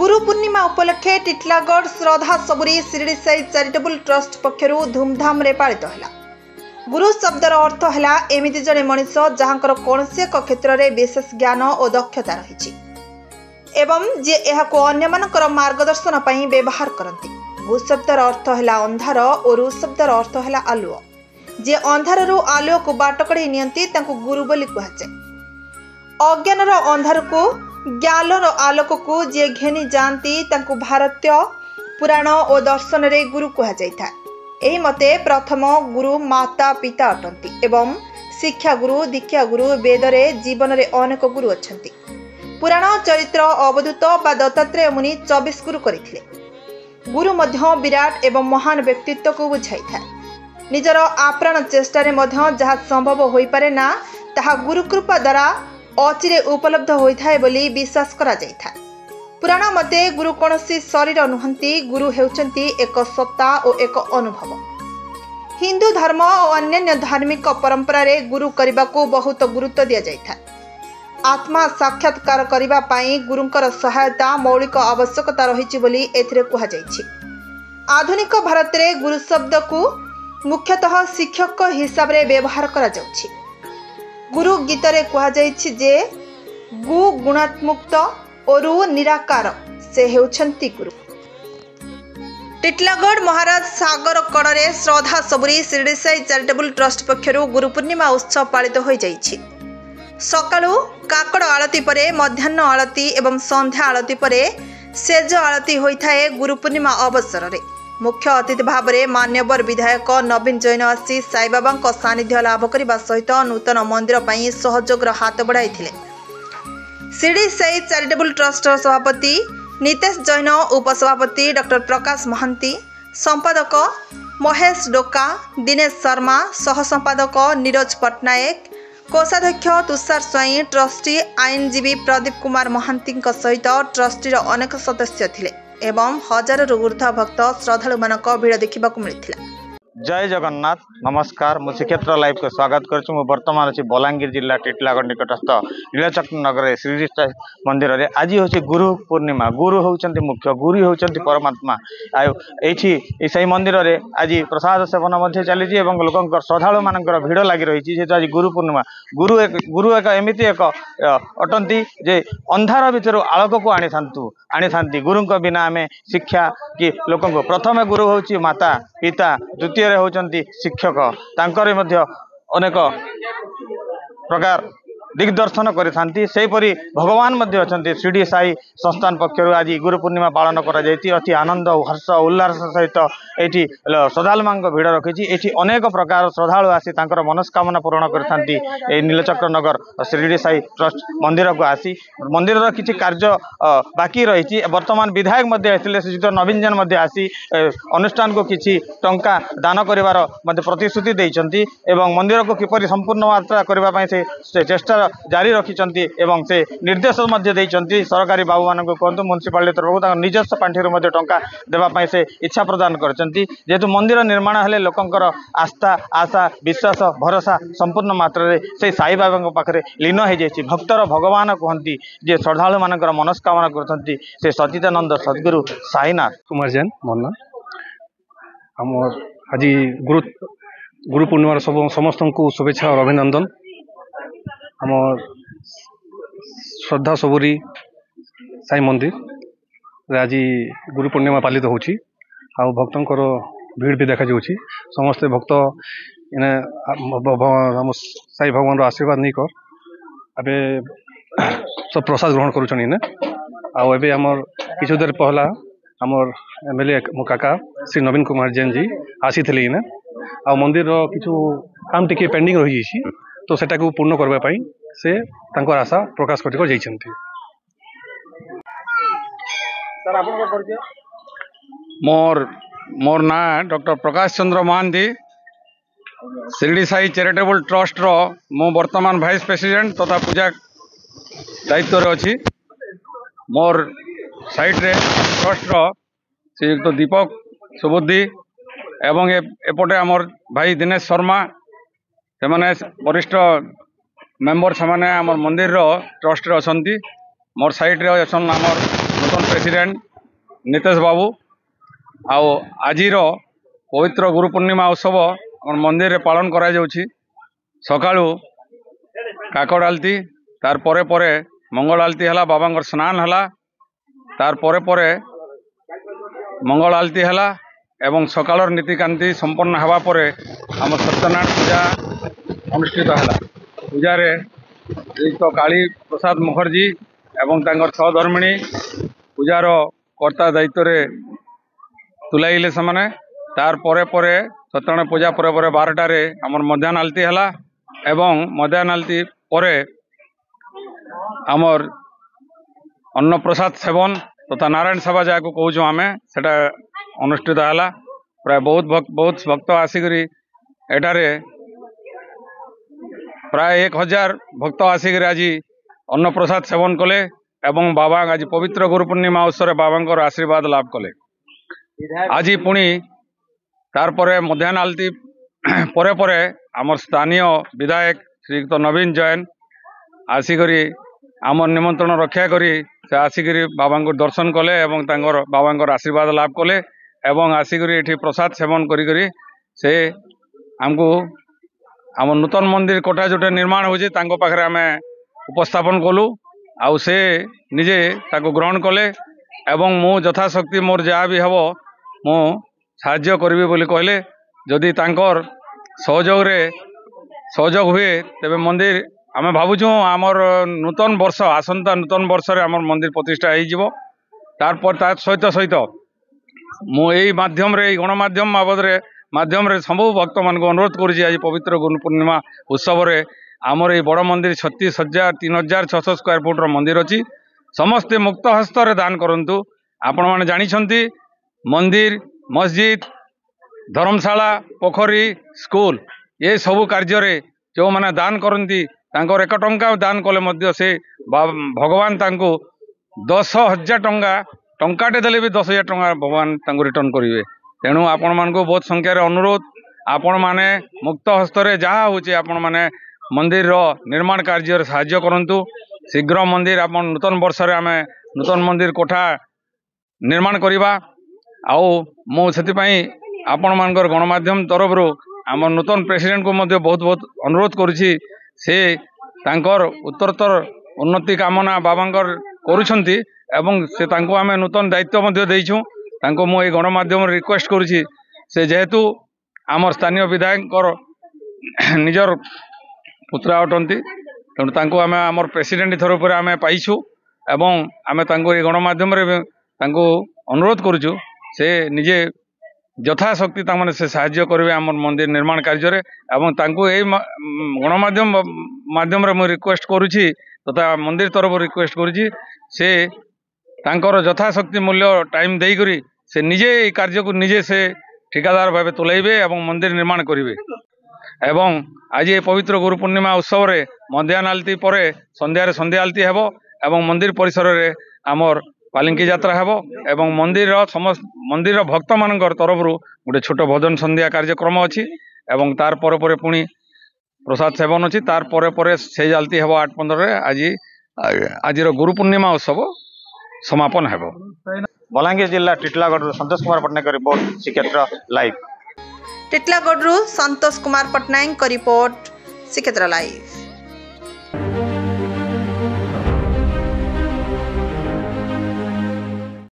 गुरु पूर्णिमा उपलक्षे टिटलागढ़ श्रद्धा सबुरी Shirdi Sai charitable trust पक्षरु धूमधाम रे पालित हैला। गुरु शब्दर अर्थ हैला एमिति जने मनीष जहांकर कोनसे एक क्षेत्र रे विशेष ज्ञान और दक्षता रहिछि एवं जे एहाको अन्यमानकर मार्गदर्शन पई व्यवहार करंती। गु शब्दर अर्थ हैला अंधार और रु शब्दर अर्थ हैला आलुओ। जे अंधार रु आलुओ को बाट कढै नियंती तांको गुरु बोली कुहाचे। अज्ञानर अंधार को ज्ञानर आलोक को जे घेनी जानती तांको भारतीय पुराण और दर्शन रे गुरु कुहा जायथा। एही मते प्रथम गुरु माता पिता अटंती एवं शिक्षा गुरु दीक्षा गुरु वेद रे जीवन रे अनेक गुरु अछंती। पुराण चरित्र अवधूत बा दत्तात्रेय मुनि 24 गुरु करिथिले। गुरु मध्य विराट एवं महान व्यक्तित्व को बुझाइथा। निजर आप्राण चेष्टा रे मध्य जहा संभव होई पारे ना ताहा गुरु कृपा द्वारा अचिरे उपलब्ध होइथाय बोली विश्वास करा जायथा। पुराण मते गुरु कोनसी शरीर नुहंती, गुरु हेउचंती एक सत्ता और एक अनुभव। हिंदू धर्म और अन्य धार्मिक परंपरा रे गुरु करबा को बहुत गुरुत्व दिया जायथा। आत्मा साक्षात्कार करबा पई गुरुंकर सहायता मौलिक आवश्यकता रहिछि बोली एथिरे कुहा जायछि। आधुनिक भारत रे गुरु शब्द को मुख्यतः शिक्षक हिसाब रे व्यवहार करा जाउछि। गुरु गीत रे कुहा जायछि जे गु गुणात्मुक्त और निराकार से हेउछंती गुरु। टिटलागढ़ महाराज सागर कड़े श्रद्धा सबुरी शिरडी साई चैरिटेबल ट्रस्ट पक्षरु गुरु पूर्णिमा उत्सव पालित हो जाइछि। सकाळु काकड़ आळती परे मध्याह्न आळती एवं संध्या आळती परे सेज आळती होइथाए। गुरु पूर्णिमा अवसर रे मुख्य अतिथि भाव में मान्यवर विधायक नवीन जैन आसी साईबाबा सानिध्य लाभ करने सहित नूतन मंदिर पर सहयोग हाथ बढ़ाई। शिरडी साई चैरिटेबल ट्रस्ट सभापति नितेश जैन, उपसभापति डॉक्टर प्रकाश महांती, संपादक महेश डोका, दिनेश शर्मा, सहसंपादक नीरज पट्टनायक, कोषाध्यक्ष तुषार स्वाई, ट्रस्टी आईनजीवी प्रदीप कुमार महांती सहित ट्रस्टीर अनेक सदस्य थिले एवं हजारों ऊर्ध्व भक्त श्रद्धालु मानक भीड़ देखा मिलता। जय जगन्नाथ, नमस्कार। मु श्रीक्षेत्र लाइव को स्वागत करुँ। बर्तमान अच्छी बलांगीर जिला टिटलागढ़ निकटस्थ नीलचक्र नगर श्री मंदिर रे आज हूँ गुरु पूर्णिमा। गुरु होउचंती मुख्य, गुरु होउचंती परमात्मा। आईठी सही मंदिर रे आज प्रसाद सेवन चली लोक श्रद्धालु मानकर भीड़ लगी रही। आज गुरु पूर्णिमा। गुरु एक एमती एक अटंती जे अंधार भितर आलोक को आनी गुरु बिना आम शिक्षा कि लोक प्रथम गुरु हूँ माता पिता, द्वितीय होचंती शिक्षक। तांकरे मध्य अनेक प्रकार दिग्दर्शन करिथांती। सेहीपरि भगवान मध्य अछंती। शिरडी साई संस्थान पक्षरु आज गुरु पूर्णिमा पालन करा जायति। अति आनंद हर्ष उल्लास सहित एठी श्रद्धालु मानक भीड़ रखिछि। एठी अनेक प्रकार श्रद्धालु आसी तांकर मनस्कामना पूर्ण करिथांती। ए नीलचक्र नगर शिरडी साई ट्रस्ट मंदिर को आसी मंदिर किछि कार्य बाकी रहिछि। वर्तमान विधायक मध्य आइथिले, श्रीयुत नवीन जैन मध्य आसी अनुष्ठान को किछि टंका दान करिवार मध्य प्रतिश्रुति दैछंती एवं मंदिर को किपरि संपूर्ण मात्रा करबा पई से चेष्टा जारी रखिंट एवं से निर्देश देइचंती। सरकारी बाबू मान कहतु म्युनिसिपालिटी तरफ निजस्व पांठि टंका देवाई से इच्छा प्रदान करचंती। जेहेतु मंदिर निर्माण हेले लोकंकर आस्था आशा विश्वास भरोसा संपूर्ण मात्रा से साई बाबा पाखे लीन हो जाए। भक्तर भगवान कहती जे श्रद्धालु मानकर मनस्कामना करते से सचिदानंद सद्गुरु साईनाथ कुमार जैन मन्ना। आज गुरु पूर्णिमार समस्त को शुभेच्छा और अभिनंदन। आम श्रद्धा सबुरी साई मंदिर आज गुरु पूर्णिमा पालित होची। आ भक्तंकर भीड़ भी देखा जाउची। समस्त भक्त इने साई भगवान आशीर्वाद नहीं कर अबे सब प्रसाद ग्रहण करुछन इने। आबे आमर किछु देर पहला आमर एमएलए मो काका श्री नवीन कुमार जैन जी आसी थे इने। आ मंदिर किछु काम टिके पेंडिंग रही जाइछि, तो सेटा को पूर्ण करबा पई से तांकर आशा प्रकाश कर जाइछन्ती। सर आपन को परिचय? मोर ना doctor Prakash Chandra Mahanti. Shirdi Sai charitable trust रो मो वर्तमान वाइस प्रेसिडेंट तथा पूजा दायित्व रे अछि। मोर साइड रे ट्रस्ट रो श्रीयुक्त दीपक सुबुद्धि एवं एपटे आमर भाई दिनेश शर्मा से वरिष्ठ मेंबर से आमर मंदिर ट्रस्ट रे अछंती। मोर साइड रे अछन आमर नूतन प्रेसिडेंट नितेश बाबू आओ आजिर पवित्र गुरु पूर्णिमा उत्सव आम मंदिर रे पालन करा जाउछि। सकाळू काकड़ आलती तार परे परे मंगल आलती हला बाबांकर स्नान हला तार परे परे मंगल आलती हला एवं सकाळर नीतिकांति संपन्न हवा परे आम सत्यनारायण पूजा अनुष्ठित हला। पूजा रे तो काली प्रसाद मुखर्जी एवं तांकर सहधर्मिणी पूजार कर्ता दायित्व रे तुलाइले समाने तार परे परे सत्यनारायण पूजा परे परे 12टा रे हमर मध्याह्न आलती हला एवं मध्याह्न आलती परे हमर अन्न प्रसाद सेवन तथा नारायण सभा जहाँ कहूँ आमे सेटा अनुष्ठित हला। प्राय बहुत भक्त आसिकरी एटारे प्राय 1000 भक्त आसिकरी आज अन्न प्रसाद सेवन कले एवं बाबा आज पवित्र गुरु पूर्णिमा उत्सव बाबांकर आशीर्वाद लाभ कले। आज पुणी तार परे मध्याह्न आलती परे परे आमर स्थानीय विधायक श्रीयुक्त नवीन जैन आसिकरी आमर निमंत्रण रक्षा करी से आसिकरी बाबा को दर्शन कले एवं तांकर बाबांकर आशीर्वाद लाभ कले एवं आसिकरी एठी प्रसाद सेवन करी करी से आमको आम नूतन मंदिर कोठा जोटे निर्माण होजे तांको पाखरे आमे उपस्थापन कलु आउ से निजे ताको ग्रहण कले एवं मु यथाशक्ति मोर जहाँ भी हबो मु साहाय्य करबी बोली कहले। जदि तांकर सहयोग हुए तेबे मंदिर आमे भाबुछु आमर नूतन वर्ष आसंता नूतन वर्ष रे आमर मंदिर प्रतिष्ठा होई जिवो। तार सहित मु एई माध्यम रे गणमाध्यम माध्यम रे सब भक्त मान को अनुरोध करुछि आज पवित्र गुरु पूर्णिमा उत्सव रे आमर ए बड़ मंदिर 36,600 स्क्वायर फुट रो मंदिर अछि। समस्ते मुक्त हस्त रे दान करंतु। आपण माने जानि छंती मंदिर मस्जिद धर्मशाला पोखरी स्कूल ये सब कार्य रे जो माने दान करंती तांकर 1 टंका दान कले मध्य से भगवान तांको 10,000 टंकाटे देले भी 10,000 टंका भगवान तांको रिटर्न करिवे। तेणु आपण मान को बहुत संख्यार अनुरोध आपण माने मुक्त हस्त रे जहाँ होचे आपण माने मंदिर रो निर्माण कार्य रे सहाय्य करंतु। शीघ्र मंदिर आपण नूतन वर्ष रे आमे नूतन मंदिर कोठा निर्माण करिबा। आउ मो सेति पई आपण मानकर गणमाध्यम तरफ रो आम नूतन प्रेसिडेंट को मध्य बहुत अनुरोध करुछि से तांकर उत्तरोत्तर उन्नति कामना बाबांकर करुछंती एवं से तांको आमे नूतन दायित्व मध्य देइछु। तांको मो ए गणमाध्यम रिक्वेस्ट करुछि से जेहेतु आमर स्थानीय विधायक निजर पुत्रा अटंती तेणु तांको आमे आमर प्रेसिडेंट थर पर आमे पाइछु एवं आमे तांको ए गणमाध्यम रे तांको अनुरोध करुछु से निजे यथाशक्ति तांने से साहाय्य करेंगे आम मंदिर निर्माण कार्य रे एवं तांको ए गणमाध्यम रे मु रिक्वेस्ट करुछि तथा मंदिर तरफ रिक्वेस्ट करुछि से तांकर यथाशक्ति मूल्य टाइम देई करी से निजे ए कार्य को निजे से ठिकादार भाव तुलाइबे एवं मंदिर निर्माण करिवे। एवं आज ये पवित्र गुरु पूर्णिमा उत्सव रे मध्याह्न आलती परे संध्या आलती हेबो एवं मंदिर परिसर रे आमर पालिंकी यात्रा हेबो एवं मंदिर भक्त मानकर तरफ गोटे छोट भजन संध्या कार्यक्रम अछि एवं तार परे परे पुणी प्रसाद सेवन अछि। तार परे परे से आलती हेबो 8:15 रे आजिर गुरु पूर्णिमा उत्सव समापन हेबो। बलांगीर जिला टिटलागढ़ संतोष कुमार पट्टनायक रिपोर्ट श्रीक्षेत्र लाइव। टिटलागढ़ संतोष कुमार पट्टनायक रिपोर्ट श्रीक्षेत्र लाइव।